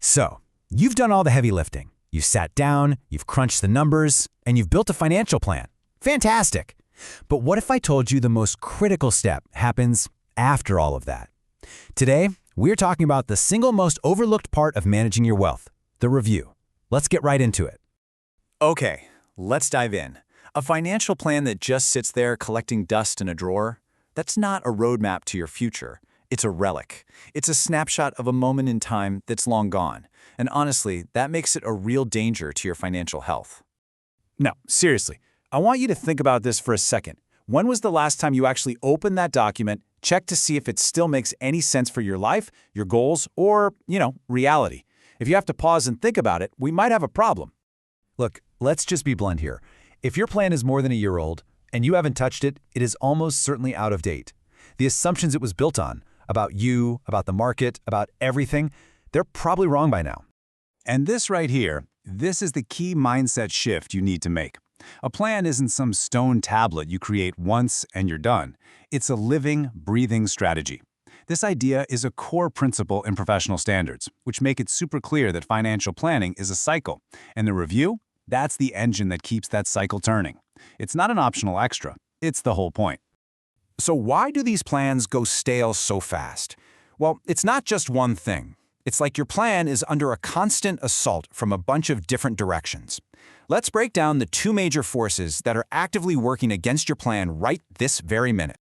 So, you've done all the heavy lifting. You've sat down, you've crunched the numbers, and you've built a financial plan. Fantastic! But what if I told you the most critical step happens after all of that? Today, we're talking about the single most overlooked part of managing your wealth, the review. Let's get right into it. Okay, let's dive in. A financial plan that just sits there collecting dust in a drawer, that's not a roadmap to your future. It's a relic. It's a snapshot of a moment in time that's long gone. And honestly, that makes it a real danger to your financial health. Now, seriously, I want you to think about this for a second. When was the last time you actually opened that document, checked to see if it still makes any sense for your life, your goals, or, reality? If you have to pause and think about it, we might have a problem. Look, let's just be blunt here. If your plan is more than a year old and you haven't touched it, it is almost certainly out of date. The assumptions it was built on, about you, about the market, about everything, they're probably wrong by now. And this right here, this is the key mindset shift you need to make. A plan isn't some stone tablet you create once and you're done. It's a living, breathing strategy. This idea is a core principle in professional standards, which make it super clear that financial planning is a cycle. And the review? That's the engine that keeps that cycle turning. It's not an optional extra. It's the whole point. So why do these plans go stale so fast? Well, it's not just one thing. It's like your plan is under a constant assault from a bunch of different directions. Let's break down the two major forces that are actively working against your plan right this very minute.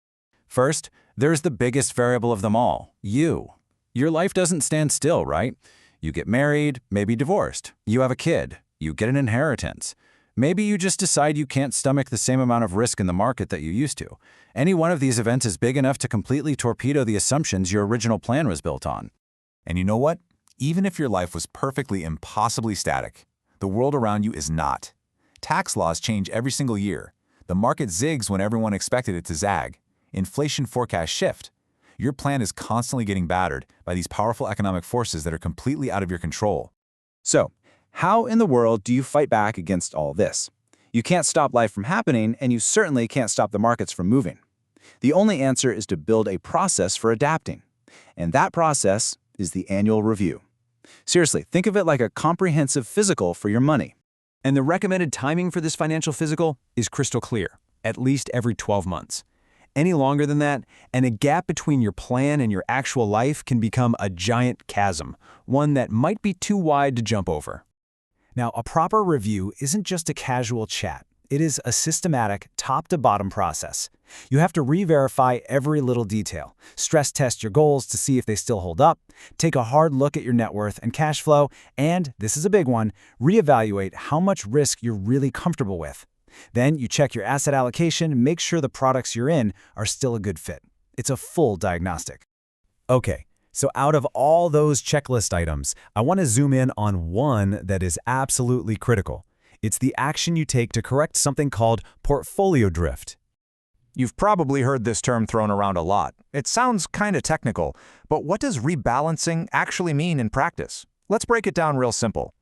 First, there's the biggest variable of them all, you. Your life doesn't stand still, right? You get married, maybe divorced. You have a kid. You get an inheritance. Maybe you just decide you can't stomach the same amount of risk in the market that you used to. Any one of these events is big enough to completely torpedo the assumptions your original plan was built on. And you know what? Even if your life was perfectly impossibly static, the world around you is not. Tax laws change every single year. The market zigs when everyone expected it to zag. Inflation forecasts shift. Your plan is constantly getting battered by these powerful economic forces that are completely out of your control. So, how in the world do you fight back against all this? You can't stop life from happening, and you certainly can't stop the markets from moving. The only answer is to build a process for adapting. And that process is the annual review. Seriously, think of it like a comprehensive physical for your money. And the recommended timing for this financial physical is crystal clear, at least every 12 months. Any longer than that, and a gap between your plan and your actual life can become a giant chasm, one that might be too wide to jump over. Now, a proper review isn't just a casual chat. It is a systematic, top-to-bottom process. You have to re-verify every little detail, stress test your goals to see if they still hold up, take a hard look at your net worth and cash flow, and, this is a big one, reevaluate how much risk you're really comfortable with. Then you check your asset allocation and make sure the products you're in are still a good fit. It's a full diagnostic. Okay, so out of all those checklist items, I want to zoom in on one that is absolutely critical. It's the action you take to correct something called portfolio drift. You've probably heard this term thrown around a lot. It sounds kind of technical, but what does rebalancing actually mean in practice? Let's break it down real simple.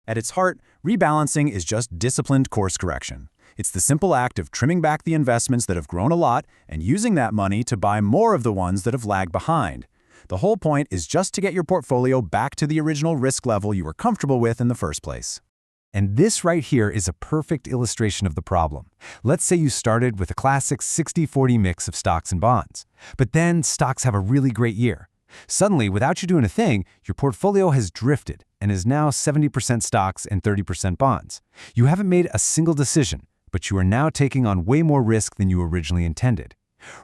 At its heart, rebalancing is just disciplined course correction. It's the simple act of trimming back the investments that have grown a lot and using that money to buy more of the ones that have lagged behind. The whole point is just to get your portfolio back to the original risk level you were comfortable with in the first place. And this right here is a perfect illustration of the problem. Let's say you started with a classic 60-40 mix of stocks and bonds. But then stocks have a really great year. Suddenly, without you doing a thing, your portfolio has drifted and is now 70% stocks and 30% bonds. You haven't made a single decision, but you are now taking on way more risk than you originally intended.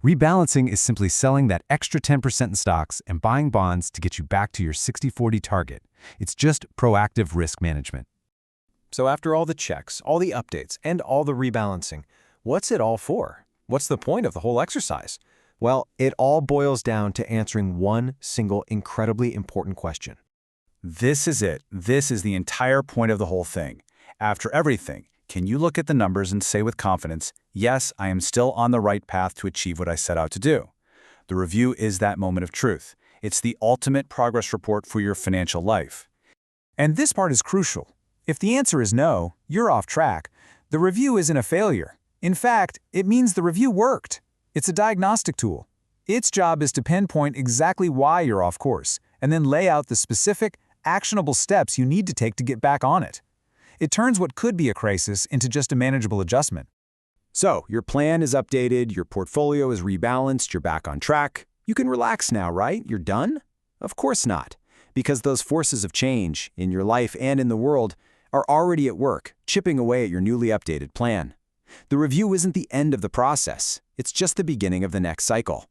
Rebalancing is simply selling that extra 10% in stocks and buying bonds to get you back to your 60-40 target. It's just proactive risk management. So after all the checks, all the updates, and all the rebalancing, what's it all for? What's the point of the whole exercise? Well, it all boils down to answering one single incredibly important question. This is it. This is the entire point of the whole thing. After everything, can you look at the numbers and say with confidence, yes, I am still on the right path to achieve what I set out to do? The review is that moment of truth. It's the ultimate progress report for your financial life. And this part is crucial. If the answer is no, you're off track. The review isn't a failure. In fact, it means the review worked. It's a diagnostic tool. Its job is to pinpoint exactly why you're off course, and then lay out the specific, actionable steps you need to take to get back on it. It turns what could be a crisis into just a manageable adjustment. So, your plan is updated, your portfolio is rebalanced, you're back on track. You can relax now, right? You're done? Of course not, because those forces of change, in your life and in the world, are already at work, chipping away at your newly updated plan. The review isn't the end of the process, it's just the beginning of the next cycle.